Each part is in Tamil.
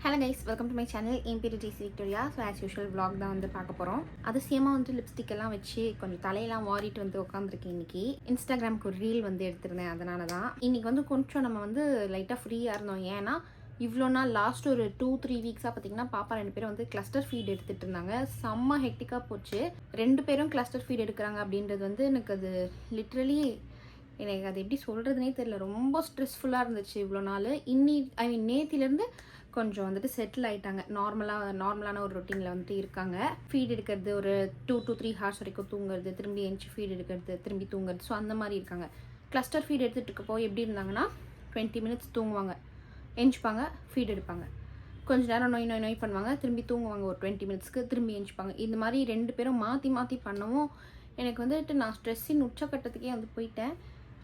Hello guys, welcome to my channel இம்பிரிட்டிஸ் Victoria. So as usual vlog தான் வந்து பார்க்க போகிறோம். அதிசயமாக வந்து லிப்ஸ்டிக் எல்லாம் வச்சு கொஞ்சம் தலையெல்லாம் வாரிட்டு வந்து உட்காந்துருக்கேன். இன்றைக்கி இன்ஸ்டாகிராமுக்கு ஒரு ரீல் வந்து எடுத்திருந்தேன். அதனால தான் இன்றைக்கி வந்து கொஞ்சம் நம்ம வந்து லைட்டாக ஃப்ரீயாக இருந்தோம். ஏன்னா இவ்வளோ நாள் லாஸ்ட் ஒரு 2-3 வீக்ஸாக பார்த்திங்கன்னா பாப்பா 2 பேரும் வந்து கிளஸ்டர் ஃபீட் எடுத்துகிட்டு இருந்தாங்க. செம்ம ஹெக்டிக்காக போச்சு. 2 பேரும் கிளஸ்டர் ஃபீட் எடுக்கிறாங்க அப்படின்றது வந்து எனக்கு அது லிட்ரலி எனக்கு அது எப்படி சொல்கிறதுனே தெரியல. ரொம்ப ஸ்ட்ரெஸ்ஃபுல்லாக இருந்துச்சு இவ்வளோ நாள். நேத்திலேருந்து கொஞ்சம் வந்துட்டு செட்டில் ஆகிட்டாங்க. நார்மலான ஒரு ரொட்டீனில் வந்துட்டு இருக்காங்க. ஃபீட் எடுக்கிறது ஒரு 2 to 3 ஹார்ஸ் வரைக்கும் தூங்குறது, திரும்பி எஞ்சி ஃபீட் எடுக்கிறது, திரும்பி தூங்குறது. ஸோ அந்த மாதிரி இருக்காங்க. கிளஸ்டர் ஃபீட் எடுத்துகிட்டு இருக்கப்போ எப்படி இருந்தாங்கன்னா 20 மினிட்ஸ் தூங்குவாங்க, எஞ்சிப்பாங்க, ஃபீட் எடுப்பாங்க, கொஞ்சம் நேரம் நோய் பண்ணுவாங்க, திரும்பி தூங்குவாங்க ஒரு 20 மினிட்ஸ்க்கு, திரும்பி எஞ்சிப்பாங்க. இந்த மாதிரி 2 பேரும் மாற்றி பண்ணவும் எனக்கு வந்துட்டு நான் ஸ்ட்ரெஸ்ஸின் உச்சக்கட்டத்துக்கே வந்து போயிட்டேன்.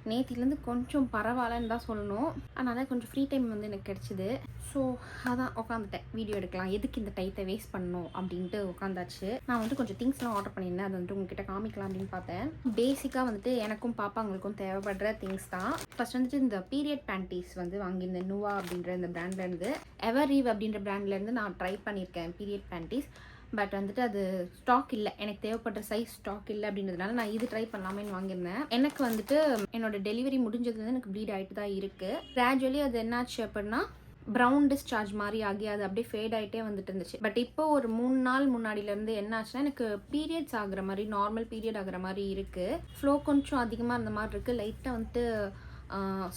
நேத்திலேருந்து கொஞ்சம் பரவாயில்லன்னு தான் சொல்லணும். அதனால் கொஞ்சம் ஃப்ரீ டைம் வந்து எனக்கு கிடச்சிது. ஸோ அதான் உட்காந்துட்டேன், வீடியோ எடுக்கலாம், எதுக்கு இந்த டைத்தை வேஸ்ட் பண்ணணும் அப்படின்ட்டு உட்காந்தாச்சு. நான் வந்துட்டு கொஞ்சம் திங்ஸ்லாம் ஆர்டர் பண்ணியிருந்தேன். அது வந்துட்டு உங்ககிட்ட காமிக்கலாம் அப்படின்னு பார்த்தேன். பேசிக்காக வந்துட்டு எனக்கும் பாப்பாங்களுக்கும் தேவைப்படுற திங்ஸ் தான். ஃபர்ஸ்ட் வந்துட்டு இந்த பீரியட் பேண்டீஸ் வந்து வாங்கியிருந்தேன். நுவா அப்படின்ற இந்த பிராண்ட்லேருந்து. எவர்ரீவ் அப்படின்ற பிராண்ட்லேருந்து நான் ட்ரை பண்ணியிருக்கேன் பீரியட் பேண்டீஸ். பட் வந்துட்டு அது ஸ்டாக் இல்லை, எனக்கு தேவைப்படுற சைஸ் ஸ்டாக் இல்லை அப்படின்றதுனால நான் இது ட்ரை பண்ணலாமேன்னு வாங்கியிருந்தேன். எனக்கு வந்துட்டு என்னோட டெலிவரி முடிஞ்சதுலேருந்து எனக்கு ப்ளீட் ஆகிட்டு தான் இருக்குது. கிராஜுவலி அது என்னாச்சு அப்படின்னா ப்ரௌன் டிஸ்சார்ஜ் மாதிரி ஆகி அது அப்படியே ஃபேட் ஆகிட்டே வந்துட்டு இருந்துச்சு. பட் இப்போ ஒரு 3 நாள் முன்னாடியிலேருந்து என்னாச்சுன்னா எனக்கு பீரியட்ஸ் ஆகுற மாதிரி, நார்மல் பீரியட் ஆகுற மாதிரி இருக்குது. ஃப்ளோ கொஞ்சம் அதிகமாக இருந்த மாதிரி இருக்குது. லைட்டாக வந்துட்டு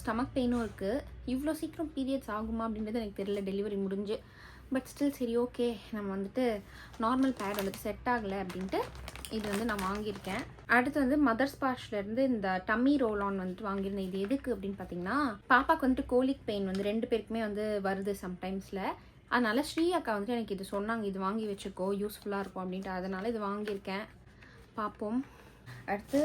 ஸ்டமக் பெயினும் இருக்குது. இவ்வளோ சீக்கிரம் பீரியட்ஸ் ஆகுமா அப்படின்றது எனக்கு தெரியல டெலிவரி முடிஞ்சு. பட் ஸ்டில் சரி, ஓகே, நம்ம வந்துட்டு நார்மல் பேட் வந்துட்டு செட் ஆகலை அப்படின்ட்டு இது வந்து நான் வாங்கியிருக்கேன். அடுத்து வந்து மதர்ஸ் பாஷ்லேருந்து இந்த டம்மி ரோல் ஆன் வந்துட்டு வாங்கியிருந்தேன். இது எதுக்கு அப்படின்னு பார்த்தீங்கன்னா, பாப்பாவுக்கு வந்துட்டு கோலிக் பெயின் வந்து 2 பேருக்குமே வந்து வருது சம்டைம்ஸில். அதனால் ஸ்ரீ அக்கா வந்துட்டு எனக்கு இது சொன்னாங்க, இது வாங்கி வச்சுக்கோ, யூஸ்ஃபுல்லாக இருக்கும் அப்படின்ட்டு. அதனால் இது வாங்கியிருக்கேன். பார்ப்போம். அடுத்து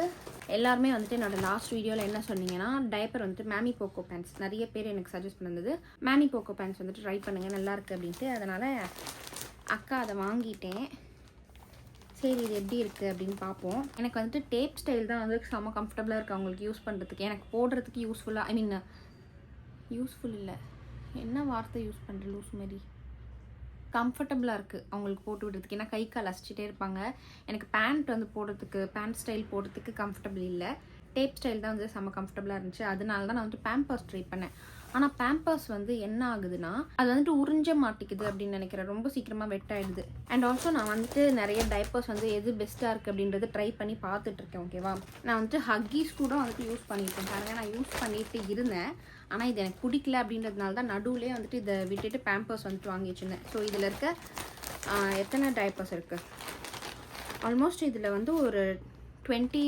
எல்லாருமே வந்துட்டு என்னோடய லாஸ்ட் வீடியோவில் என்ன சொன்னீங்கன்னா, டைப்பர் வந்துட்டு மேமி போக்கோ பேண்ட்ஸ் நிறைய பேர் எனக்கு சஜஸ்ட் பண்ணது. மேமி போக்கோ பேண்ட்ஸ் வந்துட்டு ட்ரை பண்ணுங்கள், நல்லாயிருக்கு அப்படின்ட்டு. அதனால் அக்கா அதை வாங்கிட்டேன். சரி, இது எப்படி இருக்குது அப்படின்னு பார்ப்போம். எனக்கு வந்துட்டு டேப் ஸ்டைல் தான் வந்து செம்ம கம்ஃபர்டபுளாக இருக்குது அவங்களுக்கு யூஸ் பண்ணுறதுக்கு. எனக்கு போடுறதுக்கு யூஸ்ஃபுல்லாக, யூஸ்ஃபுல் இல்லை, என்ன வார்த்தை யூஸ் பண்ணுற லூஸ் மாதிரி, கம்ஃபர்டபுளாக இருக்குது அவங்களுக்கு போட்டு விடுறதுக்கு. ஏன்னா கை கால் அசிச்சிட்டே இருப்பாங்க. எனக்கு பேண்ட் வந்து போடுறதுக்கு, பேண்ட் ஸ்டைல் போடுறதுக்கு கம்ஃபர்டபுள் இல்லை. டேப் ஸ்டைல் தான் வந்து செம்ம கம்ஃபர்டபுளாக இருந்துச்சு. அதனால தான் நான் வந்து பேம்பர்ஸ் ட்ரை பண்ணேன். ஆனால் பேம்பர்ஸ் வந்து என்ன ஆகுதுன்னா, அது வந்துட்டு உறிஞ்ச மாட்டேங்குது அப்படின்னு நினைக்கிறேன். ரொம்ப சீக்கிரமாக வெட் ஆகிடுது. அண்ட் ஆல்சோ நான் வந்துட்டு நிறைய டைப்பர்ஸ் வந்து எது பெஸ்ட்டாக இருக்குது அப்படின்றது ட்ரை பண்ணி பார்த்துட்ருக்கேன். ஓகேவா, நான் வந்துட்டு ஹக்கீஸ் கூட வந்துட்டு யூஸ் பண்ணியிருக்கேன். பாருங்க, நான் யூஸ் பண்ணிட்டு இருந்தேன். ஆனால் இது எனக்கு பிடிக்கல அப்படின்றதுனால தான் நடுவுலேயே வந்துட்டு இதை விட்டுட்டு பேம்பர்ஸ் வந்துட்டு வாங்கி வச்சுருந்தேன். ஸோ இதில் இருக்க எத்தனை டைப்பர்ஸ் இருக்குது, ஆல்மோஸ்ட் இதில் வந்து ஒரு 20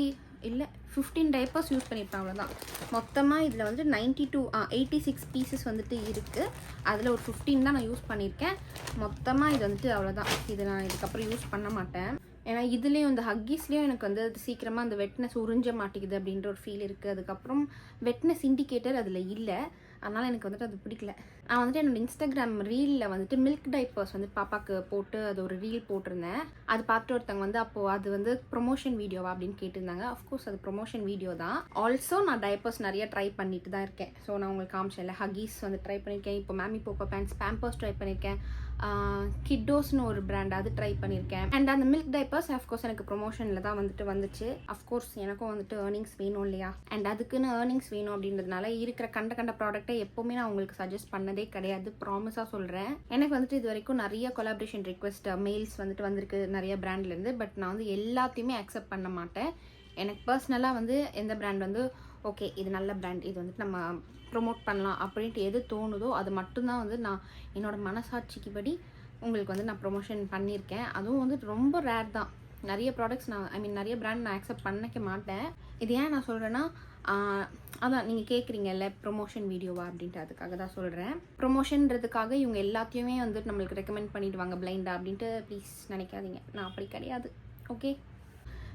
இல்லை 15 டைப்பர்ஸ் யூஸ் பண்ணியிருப்பேன், அவ்வளோதான். மொத்தமாக இதில் வந்து 86 பீசஸ் வந்துட்டு இருக்குது. அதில் ஒரு 15 தான் நான் யூஸ் பண்ணியிருக்கேன். மொத்தமாக இது வந்துட்டு அவ்வளோதான். இது நான் இதுக்கப்புறம் யூஸ் பண்ண மாட்டேன். ஏன்னா இதுலேயும் இந்த ஹக்கீஸ்லேயும் எனக்கு வந்து அது சீக்கிரமாக அந்த வெட்னஸ் உறிஞ்ச மாட்டேங்குது அப்படின்ற ஒரு ஃபீல் இருக்குது. அதுக்கப்புறம் வெட்னஸ் இண்டிகேட்டர் அதில் இல்லை. அதனால் எனக்கு வந்துட்டு அது பிடிக்கல. நான் வந்துட்டு என்னோடய இன்ஸ்டாகிராம் ரீலில் வந்துட்டு மில்க் டைப்பர்ஸ் வந்து பாப்பாவுக்கு போட்டு அது ஒரு ரீல் போட்டிருந்தேன். அது பார்த்துட்டு ஒருத்தவங்க வந்து அப்போது அது வந்து ப்ரொமோஷன் வீடியோவா அப்படின்னு கேட்டிருந்தாங்க. அஃப்கோர்ஸ் அது ப்ரொமோஷன் வீடியோ தான். ஆல்சோ நான் டைப்பர்ஸ் நிறைய ட்ரை பண்ணிட்டு தான் இருக்கேன். ஸோ நான் உங்களுக்கு காமிச்சேன்ல, ஹக்கீஸ் வந்து ட்ரை பண்ணியிருக்கேன். இப்போ மேமி போக்கோ பேண்ட்ஸ், பேம்பர்ஸ் ட்ரை பண்ணியிருக்கேன். கிட்டோஸ்னு ஒரு பிராண்ட், அது ட்ரை பண்ணியிருக்கேன். அண்ட் அந்த மில்க் டைப்பர்ஸ் அஃப்கோர்ஸ் எனக்கு ப்ரொமோஷனில் தான் வந்துச்சு. அஃப்கோர்ஸ் எனக்கும் வந்துட்டு ஏர்னிங்ஸ் வேணும் இல்லையா? அண்ட் அதுக்குன்னு ஏர்னிங்ஸ் வேணும் அப்படின்றதுனால இருக்கிற கண்ட ப்ராடக்ட்டை எப்போவுமே நான் உங்களுக்கு சஜஸ்ட் பண்ணதே கிடையாது, ப்ராமிஸாக சொல்கிறேன். எனக்கு வந்துட்டு இது வரைக்கும் நிறைய கொலாபரேஷன் ரிக்வெஸ்ட் மெயில்ஸ் வந்துட்டு வந்திருக்கு நிறைய பிராண்ட்லேருந்து. பட் நான் வந்து எல்லாத்தையுமே அக்செப்ட் பண்ண மாட்டேன். எனக்கு பர்சனலாக வந்து எந்த பிராண்ட் வந்து ஓகே இது நல்ல பிராண்ட், இது வந்துட்டு நம்ம ப்ரொமோட் பண்ணலாம் அப்படின்ட்டு எது தோணுதோ அது மட்டும்தான் வந்து நான் என்னோடய மனசாட்சிக்கு படி உங்களுக்கு வந்து நான் ப்ரொமோஷன் பண்ணியிருக்கேன். அதுவும் வந்து ரொம்ப ரேர் தான். நிறைய ப்ராடக்ட்ஸ் நிறைய பிராண்ட் நான் அக்செப்ட் பண்ணிக்க மாட்டேன். இது ஏன் நான் சொல்கிறேன்னா, அதான் நீங்கள் கேட்குறீங்கல்ல ப்ரொமோஷன் வீடியோவா அப்படின்ட்டு, அதுக்காக தான் சொல்கிறேன். ப்ரொமோஷன்றதுக்காக இவங்க எல்லாத்தையுமே வந்து நம்மளுக்கு ரெக்கமெண்ட் பண்ணிவிடுவாங்க பிளைண்டாக அப்படின்ட்டு ப்ளீஸ் நினைக்காதீங்க. நான் அப்படி கிடையாது. ஓகே,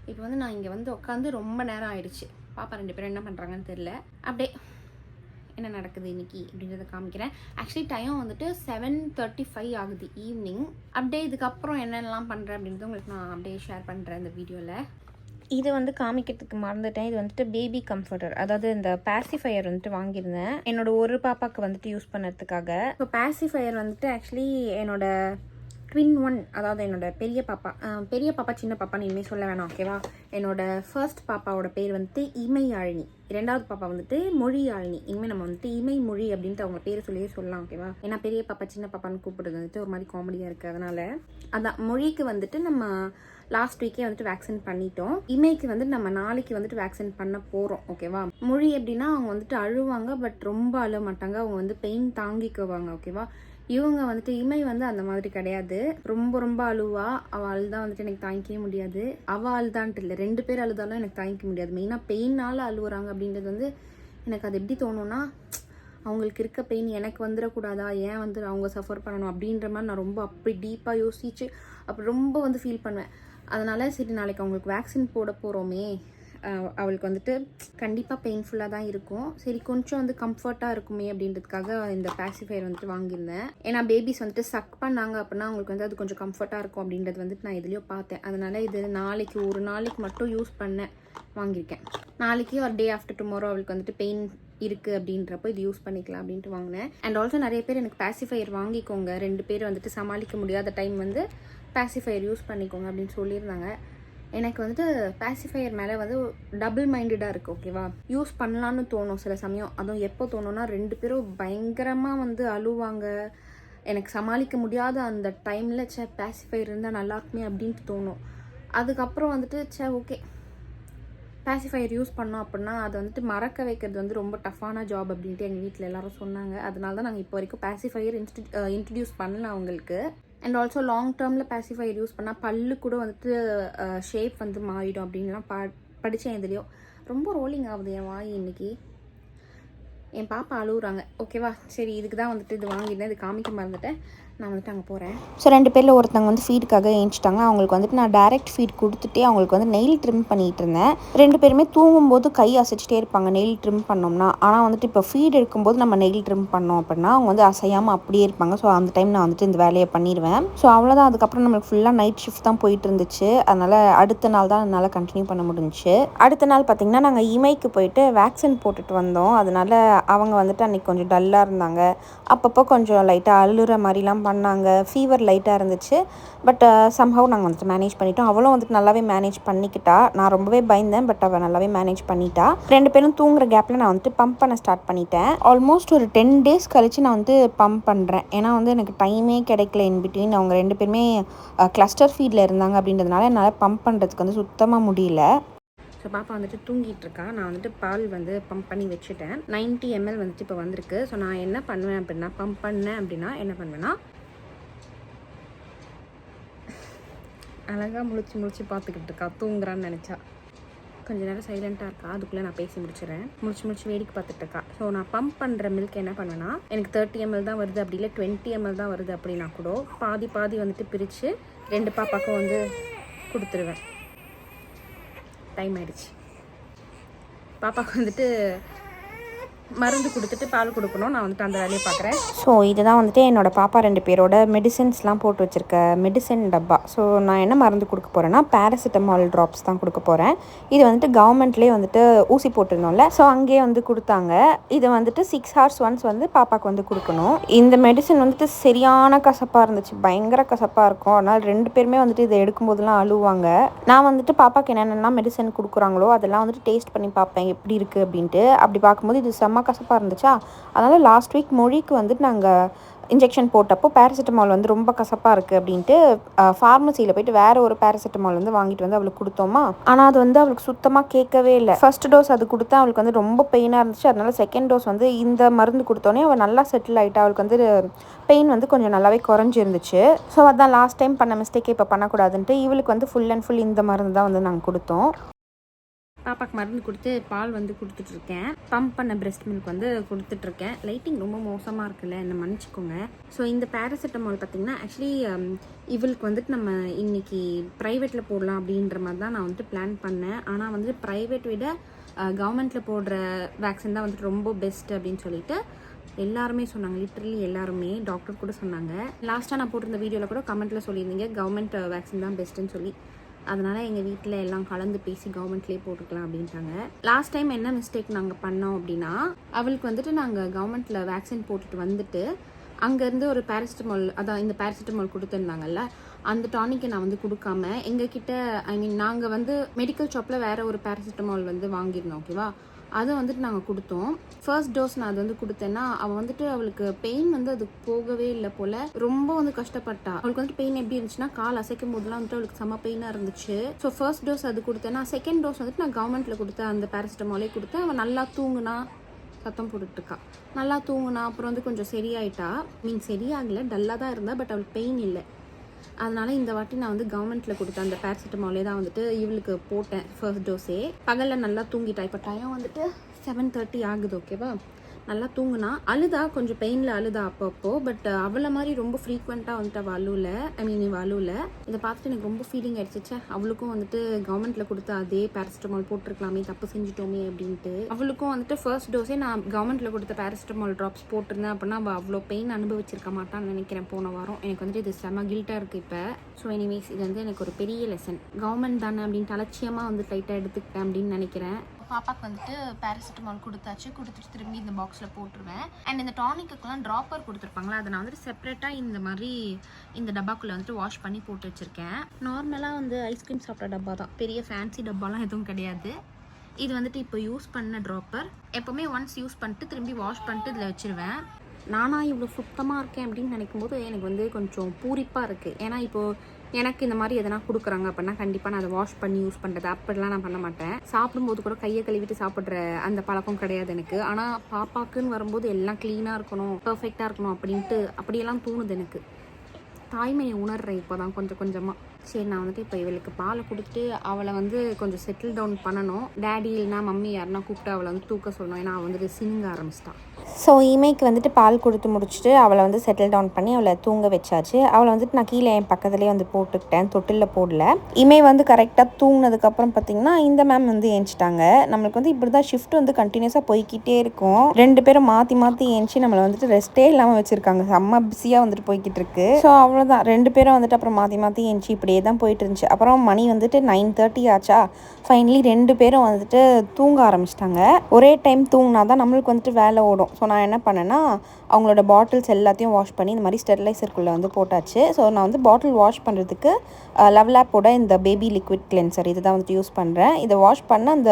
இப்போ வந்து நான் இங்கே வந்து உட்காந்து ரொம்ப நேரம் ஆயிடுச்சு. பாப்பா 2 பேரும் என்ன பண்ணுறாங்கன்னு தெரில. அப்படியே என்ன நடக்குது இன்றைக்கி அப்படின்றத காமிக்கிறேன். ஆக்சுவலி டைம் வந்துட்டு 7:35 ஆகுது ஈவினிங். அப்படியே இதுக்கப்புறம் என்னென்னலாம் பண்ணுறேன் அப்படின்றது உங்களுக்கு நான் அப்படியே ஷேர் பண்ணுறேன் இந்த வீடியோவில். இது வந்து காமிக்கிறதுக்கு மறந்துட்டேன். இது வந்துட்டு பேபி கம்ஃபர்டர், அதாவது இந்த பாசிஃபையர் வந்துட்டு வாங்கியிருந்தேன் என்னோட ஒரு பாப்பாவுக்கு வந்துட்டு யூஸ் பண்ணுறதுக்காக. இப்போ பாசிஃபையர் வந்துட்டு ஆக்சுவலி என்னோட ட்வின் ஒன், அதாவது என்னோட பெரிய பாப்பா சின்ன பாப்பான்னு இனிமேல் சொல்ல வேணாம், ஓகேவா? என்னோட ஃபர்ஸ்ட் பாப்பாவோட பேர் வந்துட்டு இமையாழினி, ரெண்டாவது பாப்பா வந்துட்டு மொழியாழினி. இனிமேல் நம்ம வந்துட்டு இமை மொழி அப்படின்ட்டு அவங்க பேர் சொல்லியே சொல்லலாம், ஓகேவா? ஏன்னா பெரிய பாப்பா சின்ன பாப்பான்னு கூப்பிடுறது வந்துட்டு ஒரு மாதிரி காமெடியாக இருக்குது. அதனால அதான் மொழிக்கு வந்துட்டு நம்ம லாஸ்ட் வீக்கே வந்துட்டு வேக்சின் பண்ணிட்டோம். இமைக்கு வந்துட்டு நம்ம நாளைக்கு வந்துட்டு வேக்சின் பண்ண போகிறோம், ஓகேவா? மொழி எப்படின்னா அவங்க வந்துட்டு அழுவாங்க, பட் ரொம்ப அழுவ மாட்டாங்க, அவங்க வந்து பெயின் தாங்கிக்குவாங்க, ஓகேவா? இவங்க வந்துட்டு இமை வந்து அந்த மாதிரி கிடையாது, ரொம்ப ரொம்ப அழுவா. அவள் அழுதான் வந்துட்டு எனக்கு தாங்கிக்கவே முடியாது. அவள் அழுதான்ட்டு இல்லை, 2 பேர் அழுதாலும் எனக்கு தாங்கிக்க முடியாது. மெயினாக பெயினால் அழுவுறாங்க அப்படின்றது வந்து எனக்கு அது எப்படி தோணுன்னா, அவங்களுக்கு இருக்க பெயின் எனக்கு வந்துடக்கூடாதா, ஏன் வந்து அவங்க சஃபர் பண்ணணும் அப்படின்ற மாதிரி நான் ரொம்ப அப்படி டீப்பாக யோசிச்சு அப்படி ரொம்ப வந்து ஃபீல் பண்ணுவேன். அதனால் சரி நாளைக்கு அவங்களுக்கு வேக்சின் போட போகிறோமே, அவளுக்கு வந்துட்டு கண்டிப்பாக பெயின்ஃபுல்லாக தான் இருக்கும், சரி கொஞ்சம் வந்து கம்ஃபர்ட்டாக இருக்குமே அப்படின்றதுக்காக இந்த பாசிஃபையர் வந்துட்டு வாங்கியிருந்தேன். ஏன்னா பேபிஸ் வந்துட்டு சக் பண்ணாங்க அப்படின்னா அவங்களுக்கு வந்து அது கொஞ்சம் கம்ஃபர்ட்டாக இருக்கும் அப்படின்றது வந்துட்டு நான் இதுலேயோ பார்த்தேன். அதனால் இது நாளைக்கு ஒரு நாளைக்கு மட்டும் யூஸ் பண்ண வாங்கியிருக்கேன். நாளைக்கு ஒரு டே ஆஃப்டர் டுமாரோ அவளுக்கு வந்துட்டு பெயின் இருக்குது அப்படின்றப்போ இது யூஸ் பண்ணிக்கலாம் அப்படின்ட்டு வாங்கினேன். அண்ட் ஆல்சோ நிறைய பேர் எனக்கு பாசிஃபையர் வாங்கிக்கோங்க, 2 பேர் வந்துட்டு சமாளிக்க முடியாத டைம் வந்து பாசிஃபையர் யூஸ் பண்ணிக்கோங்க அப்படின்னு சொல்லியிருந்தாங்க. எனக்கு வந்துட்டு பாசிஃபையர் மேலே வந்து டபுள் மைண்டடாக இருக்குது, ஓகேவா? யூஸ் பண்ணலான்னு தோணும் சில சமயம். அதுவும் எப்போ தோணுன்னா 2 பேரும் பயங்கரமாக வந்து அழுவாங்க, எனக்கு சமாளிக்க முடியாத அந்த டைமில் பாசிஃபையர் இருந்தால் நல்லாயிருக்குமே அப்படின்ட்டு தோணும். அதுக்கப்புறம் வந்துட்டு ஓகே பாசிஃபையர் யூஸ் பண்ணோம் அப்படின்னா அதை வந்துட்டு மறக்க வைக்கிறது வந்து ரொம்ப டஃப்பான ஜாப் அப்படின்ட்டு எங்கள் வீட்டில் எல்லாரும் சொன்னாங்க. அதனால தான் நாங்கள் இப்போ வரைக்கும் பாசிஃபையர் இன்ட்ரடியூஸ் பண்ணல அவங்களுக்கு. அண்ட் ஆல்சோ லாங் டேர்மில் பாசிஃபையர் யூஸ் பண்ணால் பல்லு கூட வந்துட்டு ஷேப் வந்து மாறிடும் அப்படின்லாம் படித்தேன் எதுலையோ. ரொம்ப ரோலிங் ஆகுது என் வாய் இன்னைக்கு. என் பாப்பா அழுகுறாங்க, ஓகேவா? சரி இதுக்கு தான் வந்துட்டு இது வாங்கியிருந்தேன், இது காமிக்க மறந்துட்டேன். நான் வந்துட்டு அங்கே போகிறேன். ஸோ 2 பேரில் ஒருத்தவங்க வந்து ஃபீடுக்காக ஏஞ்சிட்டாங்க. அவங்களுக்கு வந்துட்டு நான் டைரக்ட் ஃபீட் கொடுத்துட்டே அவங்களுக்கு வந்து நெயில் ட்ரிம் பண்ணிகிட்டு இருந்தேன். 2 பேருமே தூங்கும்போது கை அசைச்சிட்டே இருப்பாங்க நெயில் ட்ரிம் பண்ணோம்னா. ஆனால் வந்துட்டு இப்போ ஃபீட் எடுக்கும்போது நம்ம நெயில் ட்ரிம் பண்ணோம் அப்படின்னா அவங்க வந்து அசையாமல் அப்படியே இருப்பாங்க. ஸோ அந்த டைம் நான் வந்துட்டு இந்த வேலையை பண்ணிடுவேன். ஸோ அவ்வளோதான். அதுக்கப்புறம் நம்மளுக்கு ஃபுல்லாக நைட் ஷிஃப்ட் தான் போயிட்டு இருந்துச்சு. அதனால் அடுத்த நாள் தான் என்னால் கண்டினியூ பண்ண முடிஞ்சிச்சு. அடுத்த நாள் பார்த்திங்கன்னா நாங்கள் இமைக்கு போயிட்டு வேக்சின் போட்டுட்டு வந்தோம். அதனால் அவங்க வந்துட்டு அன்றைக்கி கொஞ்சம் டல்லாக இருந்தாங்க. அப்பப்போ கொஞ்சம் லைட்டாக அழுகிற மாதிரிலாம் பண்ணாங்க. ஃபீவர் லைட்டாக இருந்துச்சு. பட் சம்ஹவ் நாங்கள் வந்துட்டு மேனேஜ் பண்ணிட்டோம். அவளும் வந்துட்டு நல்லாவே மேனேஜ் பண்ணிக்கிட்டா. நான் ரொம்பவே பயந்தேன், பட் அவள் நல்லாவே மேனேஜ் பண்ணிட்டா. 2 பேரும் தூங்குற கேப்பில் நான் வந்துட்டு பம்ப் பண்ண ஸ்டார்ட் பண்ணிட்டேன். ஆல்மோஸ்ட் ஒரு 10 டேஸ் கழித்து நான் வந்து பம்ப் பண்ணுறேன். ஏன்னா வந்து எனக்கு டைமே கிடைக்கல இன் பிட்வீன். அவங்க 2 பேருமே கிளஸ்டர் ஃபீடில் இருந்தாங்க அப்படின்றதுனால என்னால் பம்ப் பண்ணுறதுக்கு வந்து சுத்தமாக முடியல. ஸோ பாப்பா வந்துட்டு தூங்கிட்டு இருக்கா. நான் வந்துட்டு பால் வந்து பம்ப் பண்ணி வச்சுட்டேன். 90 ml வந்துட்டு இப்போ வந்திருக்கு. ஸோ நான் என்ன பண்ணுவேன் அப்படின்னா, பம்ப் பண்ணேன் அப்படின்னா என்ன பண்ணுவேன்னா, அழகாக முழிச்சு பார்த்துக்கிட்டு இருக்கா தூங்குறான்னு நினச்சா. கொஞ்ச நேரம் சைலண்ட்டாக இருக்கா, அதுக்குள்ளே நான் பேசி முடிச்சிடறேன். முடிச்சு வேடிக்கை பார்த்துட்டு இருக்கா. ஸோ நான் பம்ப் பண்ணுற மில்க் என்ன பண்ணுவேன்னா, எனக்கு 30 ml தான் வருது, அப்படி இல்லை 20 ml தான் வருது அப்படின்னா கூட பாதி வந்துட்டு பிரித்து 2 பாப்பாக்கும் வந்து கொடுத்துருவேன். டைம் ஆயிடுச்சு. பாப்பாவுக்கு வந்துட்டு மருந்து கொடுத்துட்டு பால் கொடுக்கணும். நான் வந்துட்டு அந்த வேலையை பார்க்குறேன். ஸோ இதுதான் வந்துட்டு என்னோடய பாப்பா 2 பேரோட மெடிசன்ஸ்லாம் போட்டு வச்சுருக்க மெடிசன் டப்பா. ஸோ நான் என்ன மருந்து கொடுக்க போகிறேன்னா பேராசிட்டமால் ட்ராப்ஸ் தான் கொடுக்க போகிறேன். இது வந்துட்டு கவர்மெண்ட்லேயே வந்துட்டு ஊசி போட்டிருந்தோம்ல, ஸோ அங்கேயே வந்து கொடுத்தாங்க. இது வந்துட்டு 6 hours ஒன்ஸ் வந்து பாப்பாவுக்கு வந்து கொடுக்கணும். இந்த மெடிசன் வந்துட்டு சரியான கசப்பாக இருந்துச்சு, பயங்கர கசப்பாக இருக்கும். அதனால் 2 பேருமே வந்துட்டு இதை எடுக்கும்போதெல்லாம் அழுவாங்க. நான் வந்துட்டு பாப்பாவுக்கு என்னென்னலாம் மெடிசன் கொடுக்குறாங்களோ அதெல்லாம் வந்துட்டு டேஸ்ட் பண்ணி பார்ப்பேன் எப்படி இருக்குது அப்படின்ட்டு. அப்படி பார்க்கும்போது இது செம்ம கசப்பாக இருந்துச்சா, அதனால் லாஸ்ட் வீக் மொழிக்கு வந்துட்டு நாங்கள் இன்ஜெக்ஷன் போட்டப்போ பேராசிட்டமால் வந்து ரொம்ப கசப்பாக இருக்குது அப்படின்ட்டு ஃபார்மசியில் போய்ட்டு வேறு ஒரு பேராசிட்டமால் வந்து வாங்கிட்டு வந்து அவளுக்கு கொடுத்தோமா. ஆனால் அது வந்து அவளுக்கு சுத்தமாக கேட்கவே இல்லை. ஃபர்ஸ்ட் டோஸ் அது கொடுத்தா அவளுக்கு வந்து ரொம்ப பெயினாக இருந்துச்சு. அதனால் செகண்ட் டோஸ் வந்து இந்த மருந்து கொடுத்தோன்னே அவள் நல்லா செட்டில் ஆகிட்டா. அவளுக்கு வந்து பெயின் வந்து கொஞ்சம் நல்லாவே குறைஞ்சிருந்துச்சு. ஸோ அதான் லாஸ்ட் டைம் பண்ண மிஸ்டேக்கே இப்போ பண்ணக்கூடாதுன்ட்டு இவளுக்கு வந்து ஃபுல் அண்ட் ஃபுல் இந்த மருந்து தான் வந்து நாங்கள் கொடுத்தோம். பாப்பாக்கு மருந்து கொடுத்து பால் வந்து கொடுத்துட்ருக்கேன். பம்ப் பண்ண பிரெஸ்ட் மில்க் வந்து கொடுத்துட்ருக்கேன். லைட்டிங் ரொம்ப மோசமாக இருக்குல்ல, என்ன மன்னிச்சிக்கோங்க. ஸோ இந்த பேராசிட்டமால் பார்த்திங்கன்னா ஆக்சுவலி இவளுக்கு வந்துட்டு நம்ம இன்றைக்கி ப்ரைவேட்டில் போடலாம் அப்படின்ற மாதிரி தான் நான் வந்துட்டு பிளான் பண்ணேன். ஆனால் வந்துட்டு ப்ரைவேட் விட கவர்மெண்ட்டில் போடுற வேக்சின் தான் வந்துட்டு ரொம்ப பெஸ்ட் அப்படின்னு சொல்லிட்டு எல்லாருமே சொன்னாங்க. லிட்ரலி எல்லாருமே, டாக்டர் கூட சொன்னாங்க. லாஸ்ட்டாக நான் போட்டிருந்த வீடியோவில் கூட கமெண்ட்டில் சொல்லியிருந்தீங்க கவர்மெண்ட் வேக்சின் தான் பெஸ்ட்டுன்னு சொல்லி. அதனால் எங்கள் வீட்டில் எல்லாம் கலந்து பேசி கவர்மெண்ட்லேயே போட்டுக்கலாம் அப்படின்ட்டாங்க. லாஸ்ட் டைம் என்ன மிஸ்டேக் நாங்கள் பண்ணோம் அப்படின்னா, அவளுக்கு வந்துட்டு நாங்கள் கவர்மெண்ட்டில் வேக்சின் போட்டுட்டு வந்துட்டு அங்கேருந்து ஒரு பேராசிட்டமால், அதான் இந்த பேராசிட்டமால் கொடுத்துருந்தாங்கல்ல, அந்த டானிக்கை நான் வந்து கொடுக்காம எங்ககிட்ட நாங்கள் வந்து மெடிக்கல் ஷாப்பில் வேறு ஒரு பேராசிட்டமால் வந்து வாங்கியிருந்தோம். ஓகேவா, அதை வந்துட்டு நாங்கள் கொடுத்தோம். ஃபர்ஸ்ட் டோஸ் நான் அது வந்து கொடுத்தேன்னா அவளுக்கு பெயின் வந்து அது போகவே இல்லை போல், ரொம்ப வந்து கஷ்டப்பட்டா. அவளுக்கு வந்துட்டு பெயின் எப்படி இருந்துச்சுன்னா, கால் அசைக்கும் போதெல்லாம் வந்துட்டு அவளுக்கு செம்ம பெயினாக இருந்துச்சு. ஸோ ஃபர்ஸ்ட் டோஸ் அது கொடுத்தேன்னா, செகண்ட் டோஸ் வந்துட்டு நான் கவர்மெண்ட்டில் கொடுத்தேன் அந்த பேராசிட்டமாலே கொடுத்தேன். அவள் நல்லா தூங்குனா, சத்தம் போட்டுட்ருக்கா, நல்லா தூங்குனா. அப்புறம் வந்து கொஞ்சம் சரியாயிட்டா, சரியாகலை, டல்லாக தான் இருந்தா, பட் அவளுக்கு பெயின் இல்லை. அதனால இந்த வாட்டி நான் வந்து கவர்மெண்ட்டில் கொடுத்த அந்த பேராசிட்டமாலே தான் வந்துட்டு இவளுக்கு போட்டேன் ஃபர்ஸ்ட் டோஸே. பகலில் நல்லா தூங்கிட்டா. இப்போ டைம் வந்துட்டு 7:30 ஆகுது. ஓகேவா, நல்லா தூங்குனா, அழுதா, கொஞ்சம் பெயினில் அழுதா அப்பப்போ. பட் அவளை மாதிரி ரொம்ப ஃப்ரீக்வெண்ட்டாக வந்துட்டு அவள் அழுவில். இதை பார்த்துட்டு எனக்கு ரொம்ப ஃபீலிங் ஆயிடுச்சு. அவளுக்கும் வந்துட்டு கவர்மெண்ட்டில் கொடுத்த அதே பேராசிட்டமால் போட்டிருக்கலாமே, தப்பு செஞ்சுட்டோமே அப்படின்ட்டு. அவளுக்கும் வந்துட்டு ஃபர்ஸ்ட் டோஸே நான் கவர்மெண்ட்டில் கொடுத்த பேராசிட்டமால் ட்ராப்ஸ் போட்டிருந்தேன் அப்படின்னா அவள் அவ்வளோ பெயின் அனுபவிச்சிருக்க மாட்டான்னு நினைக்கிறேன் போன வாரம். எனக்கு வந்துட்டு இது செம்ம கில்ட்டாக இருக்குது இப்போ. ஸோ எனிவேஸ், இது வந்து எனக்கு ஒரு பெரிய லெசன். கவர்மெண்ட் தானே அப்படின்ட்டு அலட்சியமாக வந்து டைட்டாக எடுத்துக்கிட்டேன் அப்படின்னு நினைக்கிறேன். பாப்பாவுக்கு வந்துட்டு பேராசிட்டமால் கொடுத்துட்டு திரும்பி இந்த பாக்ஸில் போட்டுருவேன். அண்ட் இந்த டானிக்குலாம் ட்ராப்பர் கொடுத்துருப்பாங்களா, அதை நான் வந்துட்டு செப்பரேட்டாக இந்த மாதிரி இந்த டப்பாக்குள்ளே வந்துட்டு வாஷ் பண்ணி போட்டு வச்சுருக்கேன். நார்மலாக வந்து ஐஸ்கிரீம் சாப்பிட்ற டப்பா தான், பெரிய ஃபேன்சி டப்பாலாம் எதுவும் கிடையாது. இது வந்துட்டு இப்போ யூஸ் பண்ண ட்ராப்பர். எப்போவுமே ஒன்ஸ் யூஸ் பண்ணிட்டு திரும்பி வாஷ் பண்ணிட்டு இதில் வச்சுருவேன். நானாக இவ்வளோ சுத்தமாக இருக்கேன் அப்படின்னு நினைக்கும் போது எனக்கு வந்து கொஞ்சம் பூரிப்பாக இருக்குது. ஏன்னா இப்போது எனக்கு இந்த மாதிரி எதனா கொடுக்குறாங்க அப்படின்னா கண்டிப்பாக நான் அதை வாஷ் பண்ணி யூஸ் பண்ணுறது அப்படிலாம் நான் பண்ண மாட்டேன். சாப்பிடும்போது கூட கையை கழுவிட்டு சாப்பிட்ற அந்த பழக்கம் கிடையாது எனக்கு. ஆனால் பாப்பாக்குன்னு வரும்போது எல்லாம் க்ளீனாக இருக்கணும், பர்ஃபெக்டாக இருக்கணும் அப்படியெல்லாம் தோணுது எனக்கு. தாய்மையை உணர்றேன் இப்போ தான் கொஞ்சம் கொஞ்சமாக. சரி, நான் வந்துட்டு இப்போ இவளுக்கு பாலை கொடுத்துட்டு அவளை வந்து கொஞ்சம் செட்டில் டவுன் பண்ணணும். டேடி இல்லைனா மம்மி யாருன்னா கூப்பிட்டு அவளை வந்து தூக்க சொல்லணும். ஏன்னா அவள் வந்துட்டு சிங்க ஆரம்பிச்சிட்டான். ஸோ இமைக்கு வந்துட்டு பால் கொடுத்து முடிச்சுட்டு அவளை வந்து செட்டில் டவுன் பண்ணி அவளை தூங்க வச்சாச்சு. அவளை வந்துட்டு நான் கீழே என் பக்கத்துலேயே வந்து போட்டுக்கிட்டேன், தொட்டிலில் போடல. இமை வந்து கரெக்டாக தூங்கினதுக்கப்புறம் பார்த்திங்கன்னா இந்த மேம் வந்து ஏஞ்சிட்டாங்க. நம்மளுக்கு வந்து இப்படி தான் ஷிஃப்ட் வந்து கண்டினியூஸாக போய்கிட்டே இருக்கும். 2 பேரும் மாற்றி ஏஞ்சி நம்மளை வந்துட்டு ரெஸ்ட்டே இல்லாமல் வச்சுருக்காங்க. செம்ம பிஸியாக வந்துட்டு போய்கிட்டு இருக்கு. ஸோ அவ்வளோதான், 2 பேரும் வந்துட்டு அப்புறம் மாற்றி ஏஞ்சி இப்படியே தான் போயிட்டு இருந்துச்சு. அப்புறம் மணி வந்துட்டு 9:30 ஆச்சா. ஃபைனலி 2 பேரும் வந்துட்டு தூங்க ஆரம்பிச்சிட்டாங்க. ஒரே டைம் தூங்கினா தான் நம்மளுக்கு வந்துட்டு வேலை ஓடும். ஸோ நான் என்ன பண்ணேன்னா, அவங்களோட பாட்டில்ஸ் எல்லாத்தையும் வாஷ் பண்ணி இந்த மாதிரி ஸ்டெரிலைசருக்குள்ளே வந்து போட்டாச்சு. ஸோ நான் வந்து பாட்டில் வாஷ் பண்ணுறதுக்கு லவ்லாப்போட இந்த பேபி லிக்விட் கிளென்சர் இது தான் வந்துட்டு யூஸ் பண்ணுறேன். இதை வாஷ் பண்ண அந்த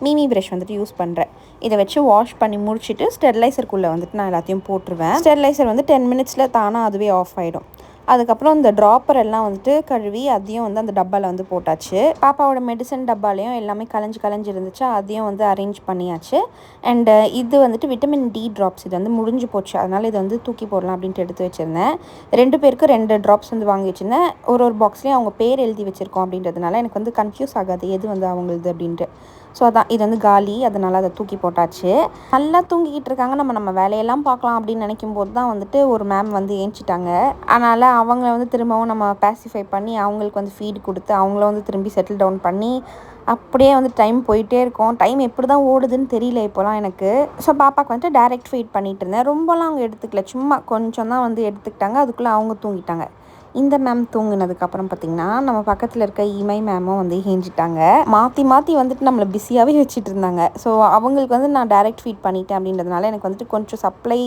மினி ப்ரஷ் வந்துட்டு யூஸ் பண்ணுறேன். இதை வச்சு வாஷ் பண்ணி முடிச்சுட்டு ஸ்டெரிலைசருக்குள்ளே வந்துட்டு நான் எல்லாத்தையும் போட்டுருவேன். ஸ்டெரிலைசர் வந்து 10 மினிட்ஸில் தானாக அதுவே ஆஃப் ஆகிடும். அதுக்கப்புறம் இந்த ட்ராப்பர் எல்லாம் வந்துட்டு கழுவி அதையும் வந்து அந்த டப்பாவில் வந்து போட்டாச்சு. பாப்பாவோட மெடிசன் டப்பாலையும் எல்லாமே கலைஞ்சு இருந்துச்சு, அதையும் வந்து அரேஞ்ச் பண்ணியாச்சு. அண்டு இது வந்துட்டு விட்டமின் டி ட்ராப்ஸ், இது வந்து முடிஞ்சு போச்சு. அதனால் இதை வந்து தூக்கி போடலாம் அப்படின்ட்டு எடுத்து வச்சுருந்தேன். 2 பேருக்கு 2 ட்ராப்ஸ் வந்து வாங்கி வச்சுருந்தேன். ஒரு பாக்ஸ்லேயும் அவங்க பேர் எழுதி வச்சுருக்கோம் அப்படின்றதுனால எனக்கு வந்து கன்ஃபியூஸ் ஆகாது எது வந்து அவங்களுது அப்படின்ட்டு. ஸோ அதான், இது வந்து காலி, அதனால் அதை தூக்கி போட்டாச்சு. நல்லா தூங்கிக்கிட்டு இருக்காங்க. நம்ம வேலையெல்லாம் பார்க்கலாம் அப்படின்னு நினைக்கும் போது தான் வந்துட்டு ஒரு மேம் வந்து ஏஞ்சிட்டாங்க. அதனால் அவங்கள வந்து திரும்பவும் நம்ம பேசிஃபை பண்ணி அவங்களுக்கு வந்து ஃபீட் கொடுத்து அவங்கள வந்து திரும்பி செட்டில் டவுன் பண்ணி அப்படியே வந்து டைம் போயிட்டே இருக்கும். டைம் எப்படி தான் ஓடுதுன்னு தெரியல இப்போலாம் எனக்கு. ஸோ பாப்பாவுக்கு வந்துட்டு டைரக்ட் ஃபீட் பண்ணிகிட்டு இருந்தேன். ரொம்பலாம் அவங்க எடுத்துக்கல, சும்மா கொஞ்சம் தான் வந்து எடுத்துக்கிட்டாங்க. அதுக்குள்ளே அவங்க தூங்கிட்டாங்க. இந்த மேம் தூங்கினதுக்கப்புறம் பார்த்திங்கன்னா நம்ம பக்கத்தில் இருக்க இமை மேமும் வந்து ஏஞ்சிட்டாங்க. மாற்றி வந்துட்டு நம்மளை பிஸியாகவே வச்சுட்டு இருந்தாங்க. ஸோ அவங்களுக்கு வந்து நான் டைரக்ட் ஃபீட் பண்ணிட்டேன் அப்படின்றதுனால எனக்கு வந்துட்டு கொஞ்சம் சப்ளை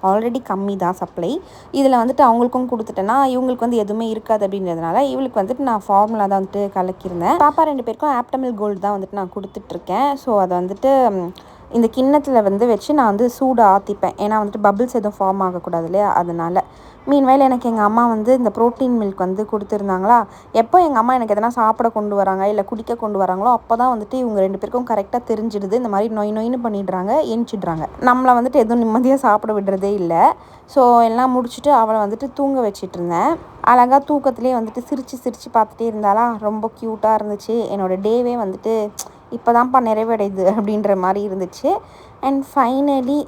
ஆல்ரெடி கம்மி தான் சப்ளை. இதில் வந்துட்டு அவங்களுக்கும் கொடுத்துட்டேன்னா இவங்களுக்கு வந்து எதுவுமே இருக்காது அப்படின்றதுனால இவளுக்கு வந்துட்டு நான் ஃபார்முலா தான் வந்துட்டு கலக்கியிருந்தேன். பாப்பா 2 பேருக்கும் ஆப்டமில் கோல்டு தான் வந்துட்டு நான் கொடுத்துட்ருக்கேன். ஸோ அதை வந்துட்டு இந்த கிண்ணத்தில் வந்து வச்சு நான் வந்து சூடு ஆற்றிப்பேன். ஏன்னா வந்துட்டு பபிள்ஸ் எதுவும் ஃபார்ம் ஆகக்கூடாது இல்லையா, அதனால். மீன்வேல் எனக்கு எங்கள் அம்மா வந்து இந்த ப்ரோட்டீன் மில்க் வந்து கொடுத்துருந்தாங்களா. எப்போ எங்கள் அம்மா எனக்கு எதனா சாப்பிட கொண்டு வராங்க இல்லை குடிக்க கொண்டு வராங்களோ அப்போ தான் வந்துட்டு இவங்க 2 பேருக்கும் கரெக்டாக தெரிஞ்சிடுது. இந்த மாதிரி நொயின்னு பண்ணிடுறாங்க, ஏஞ்சிடுறாங்க. நம்மளை வந்துட்டு எதுவும் நிம்மதியாக சாப்பிட விடுறதே இல்லை. ஸோ எல்லாம் முடிச்சுட்டு அவளை வந்துட்டு தூங்க வச்சிட்டு இருந்தேன். அழகாக தூக்கத்துலேயே வந்துட்டு சிரித்து பார்த்துட்டே இருந்தாலா, ரொம்ப க்யூட்டாக இருந்துச்சு. என்னோடய டேவே வந்துட்டு இப்போ தான்ப்பா நிறைவடையுது அப்படின்ற மாதிரி இருந்துச்சு. அண்ட் ஃபைனலி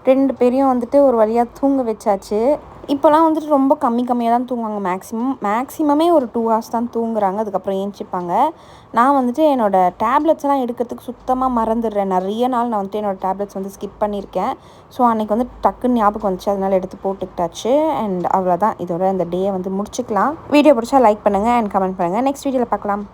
2 பேரையும் வந்துட்டு ஒரு வழியாக தூங்க வச்சாச்சு. இப்போலாம் வந்துட்டு ரொம்ப கம்மியாக தான் தூங்குவாங்க. மேக்ஸிமமே ஒரு 2 ஹார்ஸ் தான் தூங்குறாங்க. அதுக்கப்புறம் ஏஞ்சிப்பாங்க. நான் வந்துட்டு என்னோடய டேப்லெட்ஸ்லாம் எடுக்கிறதுக்கு சுத்தமாக மறந்துடுறேன். நிறைய நாள் நான் வந்துட்டு என்னோடய டேப்லெட்ஸ் வந்து ஸ்கிப் பண்ணியிருக்கேன். ஸோ அன்றைக்கி வந்து டக்குன்னு ஞாபகம் வந்துச்சு. அதனால் எடுத்து போட்டுக்கிட்டாச்சு. அண்ட் அவ்வளோதான். இதோட இந்த டேயை வந்து முடிச்சுக்கலாம். வீடியோ பிடிச்சா லைக் பண்ணுங்கள் அண்ட் கமெண்ட் பண்ணுங்கள். நெக்ஸ்ட் வீடியோவில் பார்க்கலாம்.